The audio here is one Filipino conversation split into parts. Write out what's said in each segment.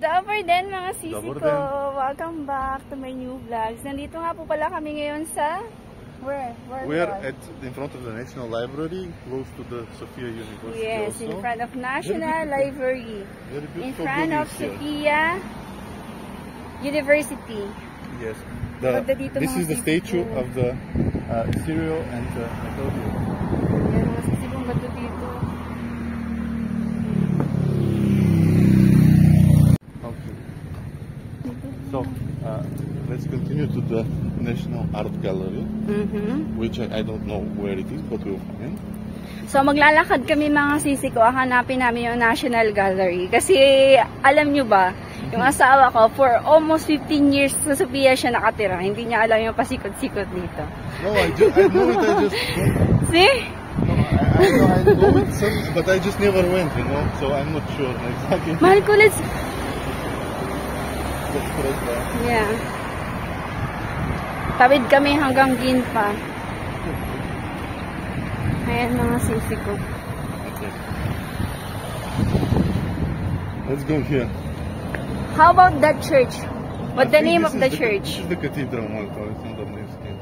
Добрий день mga sisi ko! Welcome back to my new vlogs. Nandito nga po pala kami ngayon sa... Where we are in front of the National Library, close to the Sophia University. Yes, also. in front of National Library. In front of Sophia University. Yes. This is the statue of the Cyril and Methodius. Yan mga sisi kong bato dito. So, let's continue to the National Art Gallery, which I don't know where it is, but we'll find. So, maglalakad kami mga sisi ko, hanapin namin yung National Gallery. Kasi, alam nyo ba, yung asawa ko, for almost 15 years sa Sophia siya nakatira. Hindi niya alam yung pasikot-sikot dito. No, I know it, I just don't. See? No, I know it, but I just never went, you know, so I'm not sure exactly. Mahal ko, let's... Yeah. Tawid kami hanggang Ginpa. Ayan mga sisi ko. Okay. Let's go here. How about that church? What's the name of the church? This is the cathedral, Alexander Nevsky.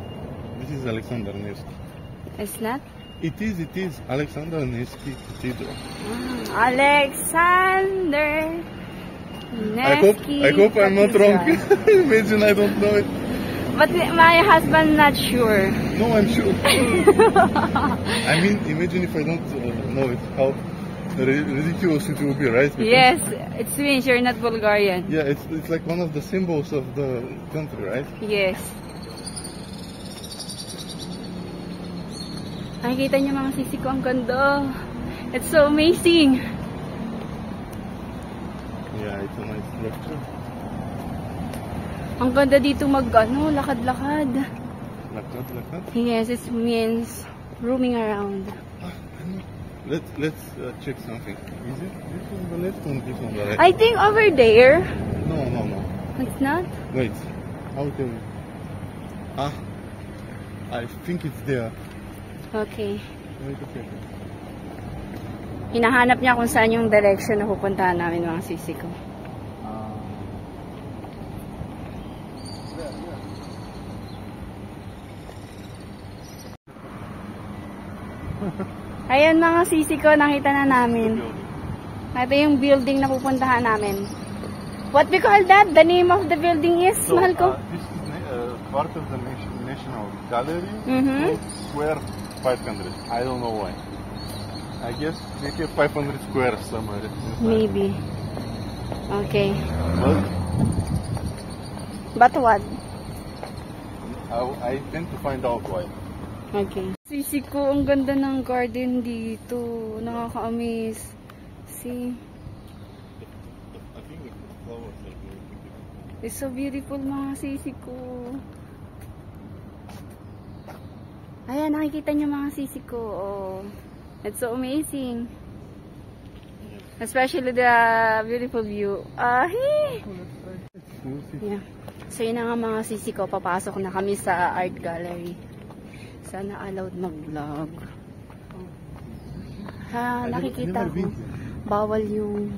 This is Alexander Nevsky. It's not? It is Alexander Nevsky Cathedral. Alexander Nevsky I hope I'm not wrong. Imagine I don't know it. But my husband not sure. No, I'm sure. I mean, imagine if I don't know it, how ridiculous it will be, right? Because, yes, it means you're not Bulgarian. Yeah, it's like one of the symbols of the country, right? Yes. Nakikita niyo mga sisi ko, ang ganda. It's so amazing. Yeah, it's a nice structure. Ang ganda dito lakad-lakad. Lakad? Yes, it means roaming around. Let's check something. Is it this on the left or this on the right? I think over there. No. It's not? Wait, how tell you? I think it's there. Okay. Wait a second. Hinahanap niya kung saan yung direction na pupuntahan namin mga sisi ko. Ayan mga sisi ko, nakita na namin. Ito yung building na pupuntahan namin. What we call that? The name of the building is, mahal ko? This is part of the National Gallery. Square 500. I don't know why. I guess they have 500 squares somewhere. Maybe. Okay. But what? I tend to find out why. Okay. Sisi ko, ang ganda ng garden dito. Nakaka-amaze. See? I think the flowers are beautiful. It's so beautiful mga sisi ko. Ayan, nakikita niyo mga sisi ko. Oh. It's so amazing. Especially the beautiful view. Yeah. So yun na nga mga sisi ko. Papasok na kami sa art gallery. Sana allowed mag-vlog. Nakikita ko. Bawal yung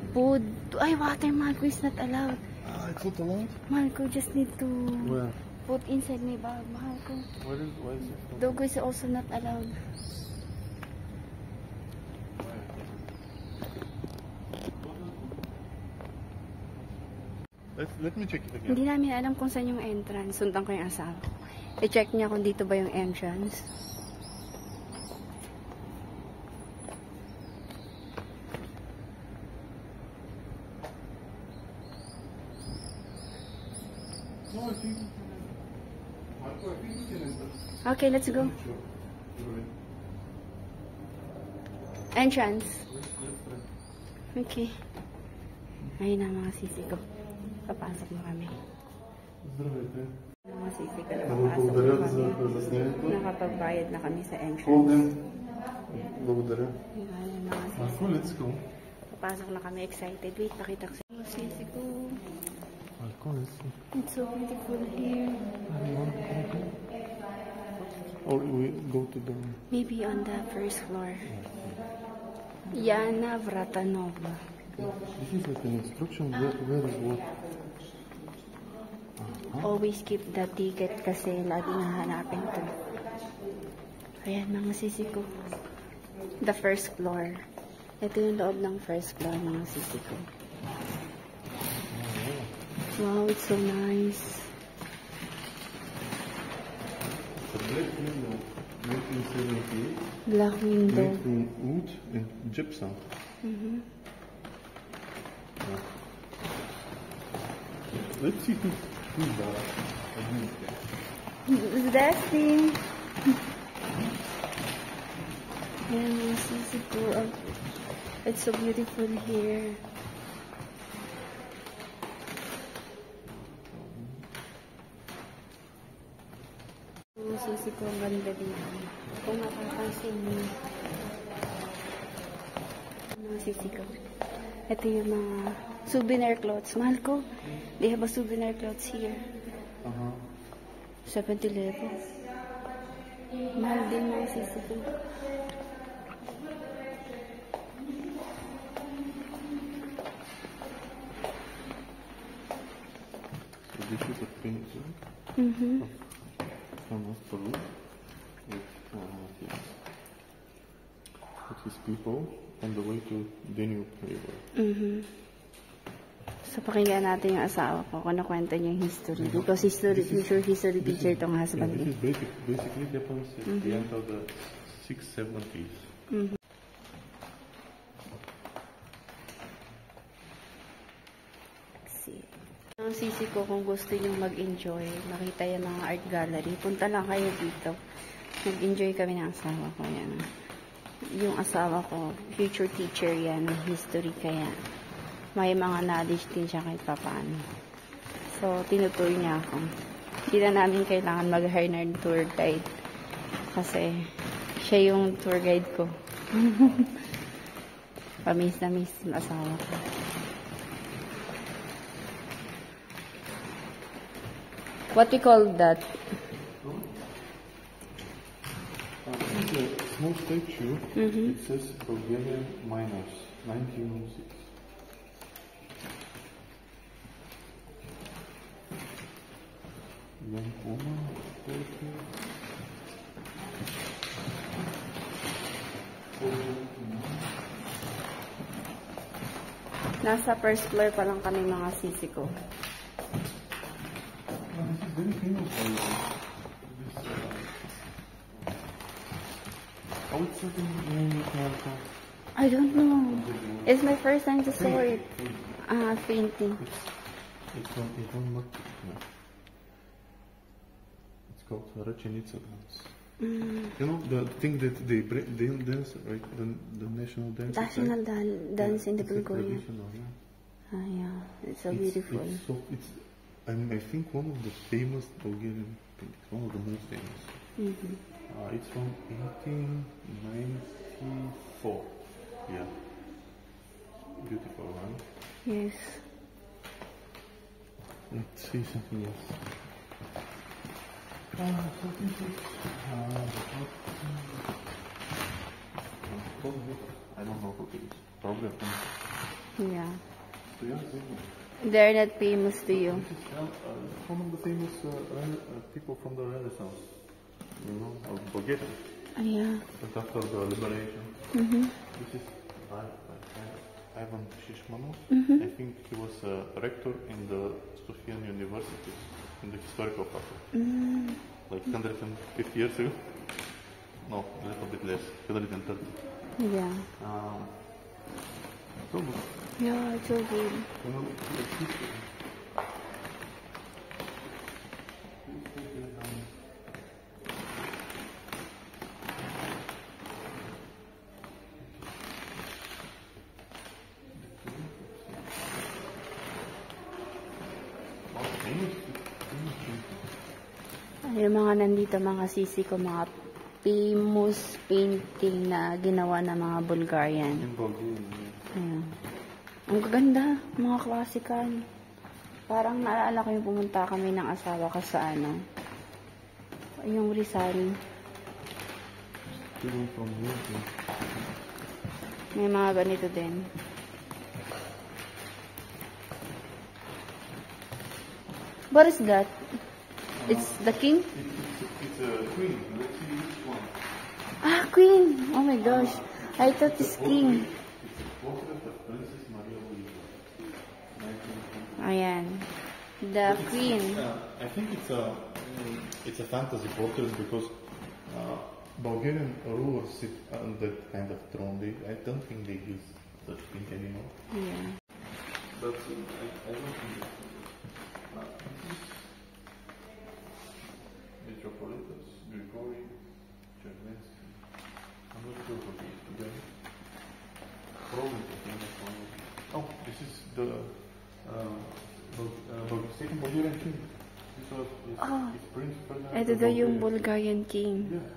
food. Ay, water, Marco, is not allowed. It's not allowed? Marco, just need to put inside my bag. Marco. Why is it? Dog is also not allowed. Let me check it again. Hindi namin alam kung saan yung entrance. Sundan ko yung asawa. I-check niya kung dito ba yung entrance. No, I think we can enter. Okay, let's go. Entrance. Okay. Ayun na mga sisi ko. Papasok na kami. Mga sisi ko. Papasok na kami. Nakapagbayad na kami sa entrance. Благодаря. Let's go. Papasok na kami. Excited. Wait, nakita ko sa mga sisi ko. It's so beautiful here. Or we go to the... Maybe on the first floor. Yana Vratanova. This is like an instruction where is what. Always keep the ticket kasi laging hahanapin to. Ayan mga sisi ko. The first floor. Ito yung loob ng first floor mga sisi ko. Wow, it's so nice. The black window, 1978. Black window. Made from wood and gypsum. Mm-hmm. Yeah. Let's see who's the administrator. It's Dusty. Ayan mga sisi ko. It's so beautiful here. Sisi ko ang ganda dito. Kung mapapansin niyo. Mga sisi ko. Ito yung mga souvenir clothes. Mahal ko. They have a souvenir clothes here. 7-Eleven. Mahal din mga sisi ko. So this is a painting. Mm-hmm. From Peru. Yes. With his people on the way to Danube River. Mm-hmm. So, pakinggan natin yung asawa ko kung nakwento niya yung history. Because future history teacher itong husband. This is basically happens at the end of the 670s. Mm-hmm. Ang sisi ko kung gusto nyo mag-enjoy, makita yung mga art gallery, punta lang kayo dito. Mag-enjoy kami ng asawa ko. Yan. Yung asawa ko, future teacher yan, history kaya. May mga knowledge din siya kahit papaano. So, tinutur niya ako. Hindi na namin kailangan mag-hire ng tour guide. Kasi, siya yung tour guide ko. Pamiss na miss yung asawa ko. What we call that? It's a small statue. It says Bulgarian miners, 1906. Young woman, 40. Nasa first floor pa lang kami mga sisi ko. Very famous by this. How it's something in America? I don't know. It's my first time to saw it. Painting. It's one market. No. It's called Rachenica dance. You know the thing that they dance, right? The national dance. National dance in the It's Bulgaria. traditional, yeah. Yeah, it's so beautiful. I think one of the famous Bulgarian paintings, one of the most famous. It's from 1894. Yeah. Beautiful, right? Yes. Let's see something else. I don't know who it is. Probably. Yeah. So yeah, They're not famous to you. this is one of the famous people from the Renaissance, you know, of Bulgaria. Yeah. But after the liberation, this is Ivan Shishmanov. I think he was a rector in the Sophian University in the historical faculty, like 150 years ago. No, a little bit less, 130. Yeah. So good. Yeah, it's so good. Yung mga nandito, mga sisi ko, mga famous painting na ginawa ng mga Bulgarian. In Bulgaria, Ayan. Ang gaganda, mga classical. Parang naalala ko yung pumunta kami ng asawa ko sa yung Rizal. People from here. May mga ganito din. What is that? It's the king? It's a queen. Let's see which one. Ah, queen! Oh my gosh. I thought it's king. It's a portrait of Princess Maria Louisa. 1920. Ayan. The queen. I think it's a fantasy portrait because Bulgarian rulers sit on that kind of throne. I don't think they use such thing anymore. Yeah. But I don't think Metropolitus, Grigori, Chernesky. I'm not sure what it is today. Probably the famous one. Oh, this is the second Bulgarian king. This was his Prince Ferdinand. Ito daw yung Bulgarian king. Yeah.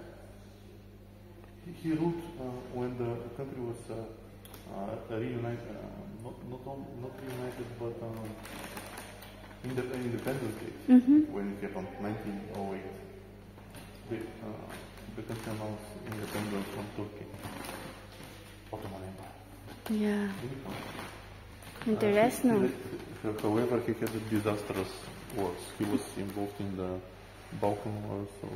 He ruled when the country was reunited, not reunited, but independent state. When it happened, 1908, the country announced independence from Turkey, Ottoman Empire. Yeah. Interesting. However, he had a disastrous wars. He was involved in the Balkan War, so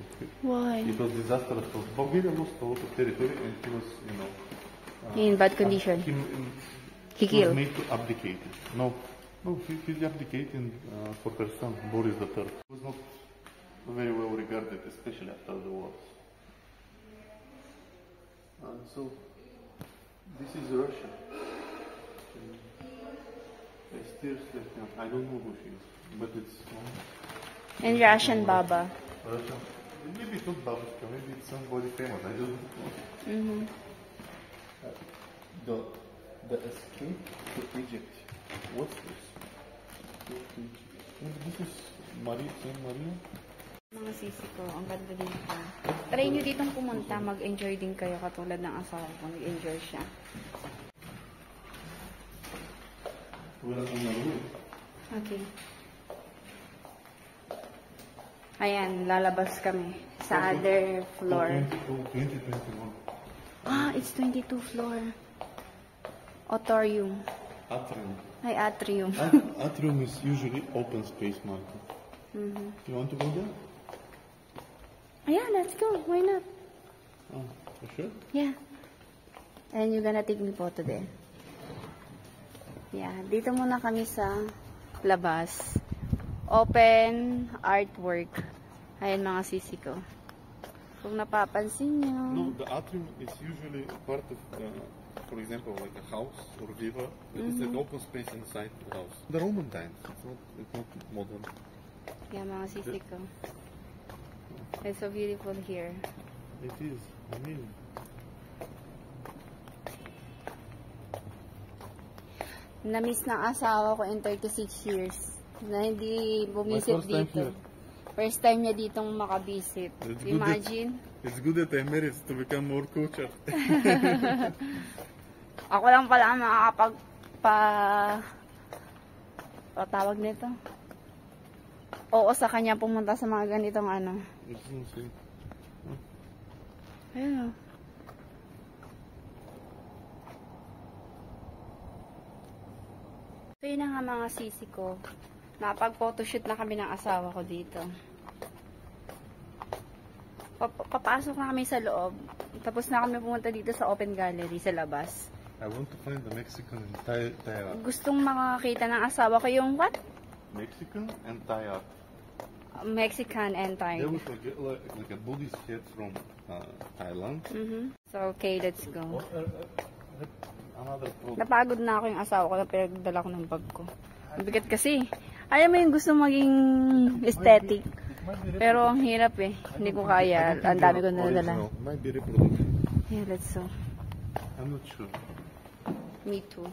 Why? it was disastrous. So Bulgaria lost a lot of territory, and he was, In bad condition. He He killed. was made to abdicate. No, he's abdicating for her son, Boris III. He was not very well regarded, especially after the wars. So, this is Russia. I don't know who she is, but it's And Russian Baba. Russian. Maybe it's not Babushka, maybe it's somebody famous. I don't know. The escape to Egypt. What's this? This is Saint Maria. Mga sisi ko, ang ganda din ito. Try nyo ditong pumunta, mag-enjoy din kayo katulad ng asawa ko. Nag-enjoy siya. Wala kang naroon. Okay. Ayan, lalabas kami sa other floor. 2021. Ah, it's 22 floor. Auditorium. Atrium. Ay, atrium. Atrium is usually open space market. You want to go there? Ayan, let's go. Why not? Oh, for sure? Yeah. And you're gonna take me photo there. Yeah, dito muna kami sa labas. Open artwork. Ayan mga sisi ko. Kung napapansin nyo. No, the atrium is usually part of, for example, like a house or river. It's an open space inside the house. The Roman times. It's not modern. Yeah, mga sisi ko. It's so beautiful here. It is. I mean. Na-miss ng asawa ko in 36 years na hindi bumisit dito. First time niya ditong makabisit. Imagine. It's good that I married to become more cultured. Ako lang pala ang patawag nito. Oo, sa kanya pumunta sa mga ganitong ano. Ayun o. So yun na nga mga sisi ko. Napag-photoshoot na kami ng asawa ko dito. Papasok na kami sa loob. Tapos na kami pumunta dito sa open gallery sa labas. I want to find the Mexican and Thai art. Gustong makakita ng asawa ko yung what? Mexican and Thai art. Mexican and Thai. There was like a Buddhist head from Thailand. So okay, let's go. Another problem. Napagod na ako yung asawa ko na pinagdala ko ng bag ko. Mabigat kasi. Alam mo yung gusto maging aesthetic. Pero ang hirap eh. Hindi ko kaya. Ang dami ko nadala. Might be reproductive. Yeah, let's go. I'm not sure. Me too.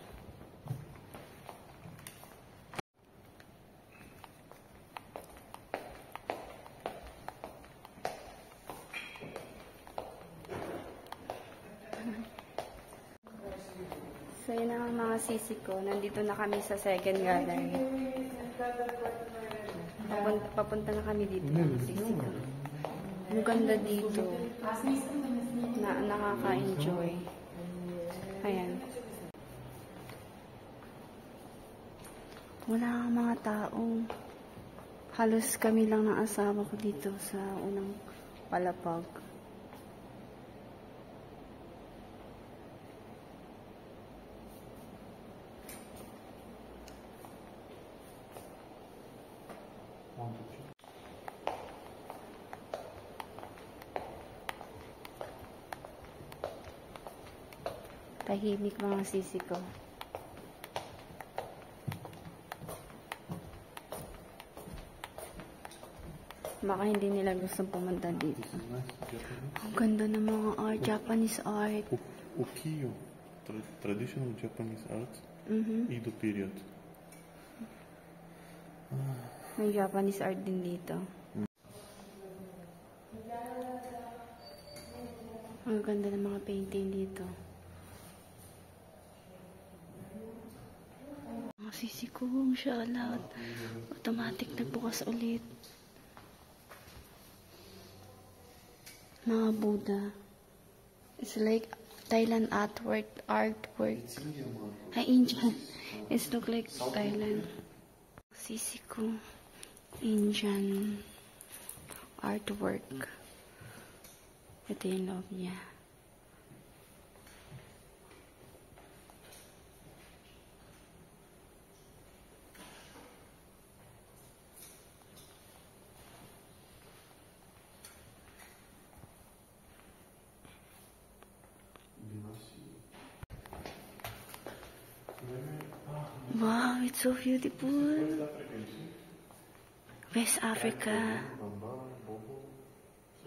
So yun ang mga sisi ko. Nandito na kami sa second gallery. Papunta na kami dito mga sisi ko. Ang ganda dito. Nakaka-enjoy. Ayan. Wala kang mga taong Halos kami lang ng asawa ko dito sa unang palapag. Tahimik mga sisi ko. Baka hindi nila gustong pumunta dito. Ang ganda ng mga art, Japanese art. Ukiyo. Traditional Japanese art. Edo period. May Japanese art din dito. Ang ganda ng mga painting dito. Mga sisi ko, inshallah. Automatic nagbukas ulit. Mga Buddha. It's like Thailand artwork. Ay, Indian. It's look like Thailand. Sisi ko. Indian artwork. Ito yung loob niya. Wow, it's so beautiful. West Africa.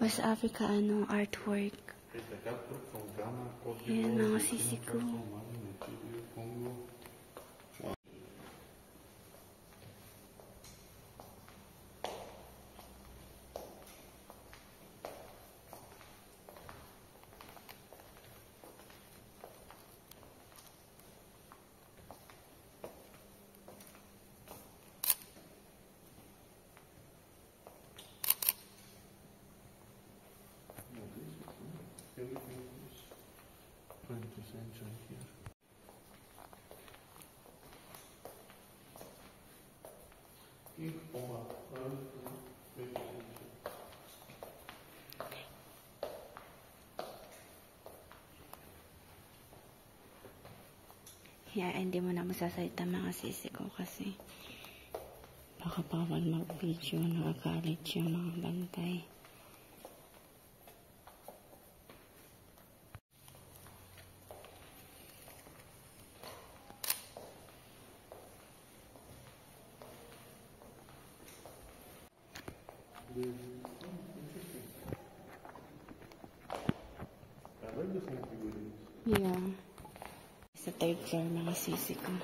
West Africa, artwork. Yan, mga sisi ko. Yeah, hindi mo na masasalita mga sisi ko kasi baka bawal mag-video, nakagalit yung mga bantay. Yeah. Sa third floor mga sisi ko.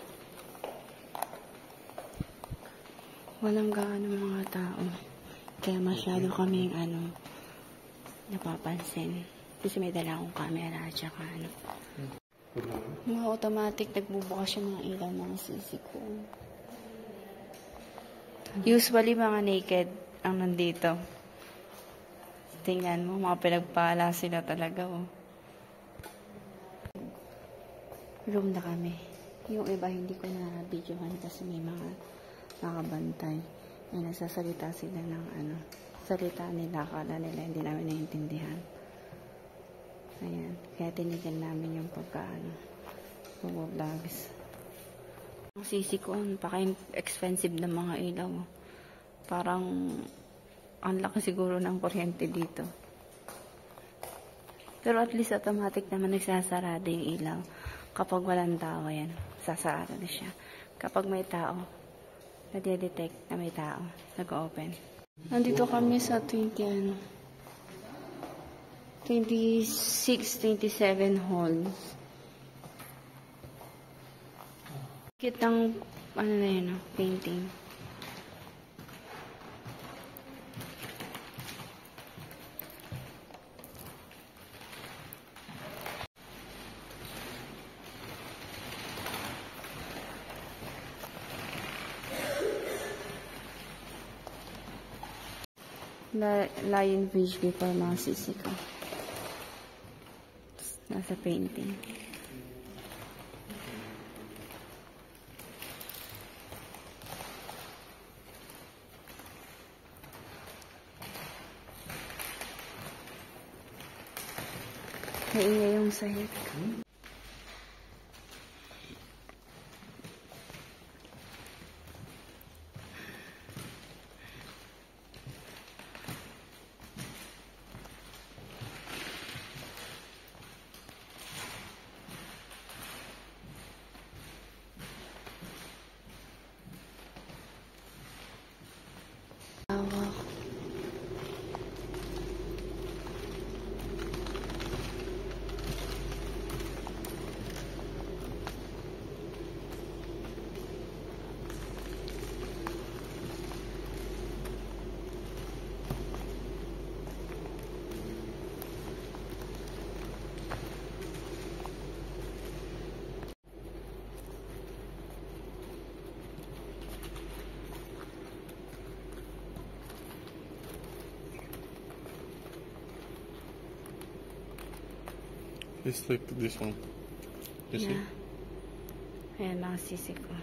Walang gaano mga tao. Kaya masyado kaming napapansin. Kasi may dala akong camera at saka mga automatic nagbubukas yung mga ilaw mga sisi ko. Usually mga naked ang nandito. Tingnan mo, mga pinagpala sila talaga Room na kami. Yung iba hindi ko na videohan kasi may mga nakabantay. May nagsasalita sila ng salita nila. Akala nila hindi namin naiintindihan. Ayan. Kaya tinigan namin yung pag-vlogs. Ang sisi ko, paka-expensive na mga ilaw. Parang ang laki siguro ng kuryente dito. Pero at least automatic naman nagsasarado yung ilaw. Kapag walang tao, yan, sasarado na siya. Kapag may tao, nadidetect na may tao, nag-open. Nandito kami sa 26, 27 hall. Kitang, painting. Lion fish before mga sisi ko. Nasa painting. Kaingay yung sahig. It's like this one. You see? Ayan mga sisi ko.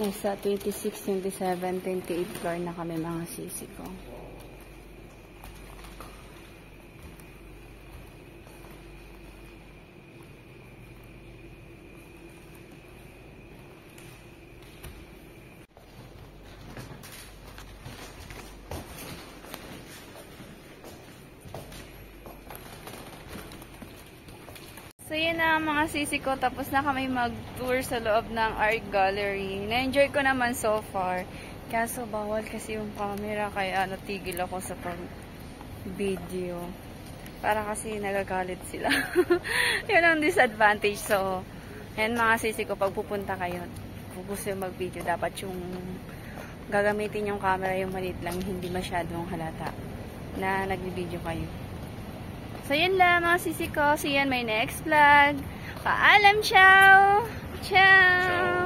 Nasa 26, 27, 28 floor na kami mga sisi ko. So yun na mga sisi ko, tapos na kami mag-tour sa loob ng art gallery. Na-enjoy ko naman so far. Kaso bawal kasi yung camera, kaya natigil ako sa pag-video. Para kasi nagagalit sila. Yun ang disadvantage. So, yan mga sisi ko, pag pupunta kayo, kung gusto yung mag-video, dapat yung gagamitin yung camera yung maliit lang, hindi masyadong halata na nag-video kayo. So, yun lang mga sisi ko. See you in my next vlog. Paalam, ciao! Ciao!